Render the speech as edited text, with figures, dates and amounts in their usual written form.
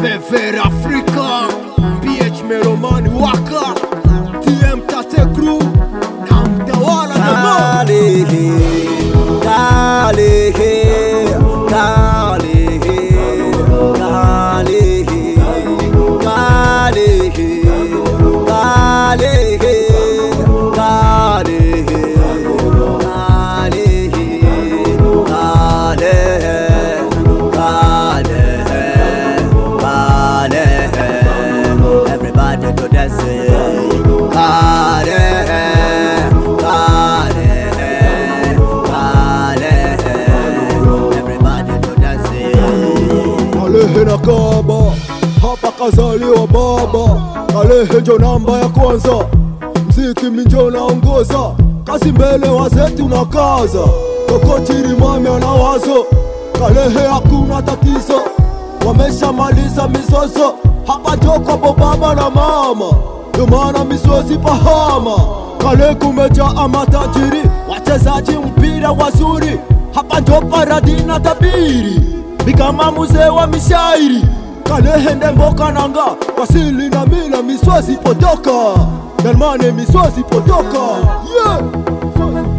Fever Africa, PH Melomani Waka, TM Tate Crew, na mtawala Kalehe na Kaba, hapa kazaliwa baba. Kalehe njo namba ya kwanza, mziki minjo naongoza. Kazi mbele wazeti unakaza, kokotiri mami anawazo. Kalehe hakuna tatizo, wamesha maliza mizozo. Hapa joko baba na mama, ndio maana misozi pahama. Kale kumejaa matajiri, wachezaji mpira wazuri. Hapa ndio paradina tabiri, bikama muzee wa mishairi. Kalehe ndemboka nanga, wasili na mila miswazi potoka. Dalmane miswazi potoka, yeah!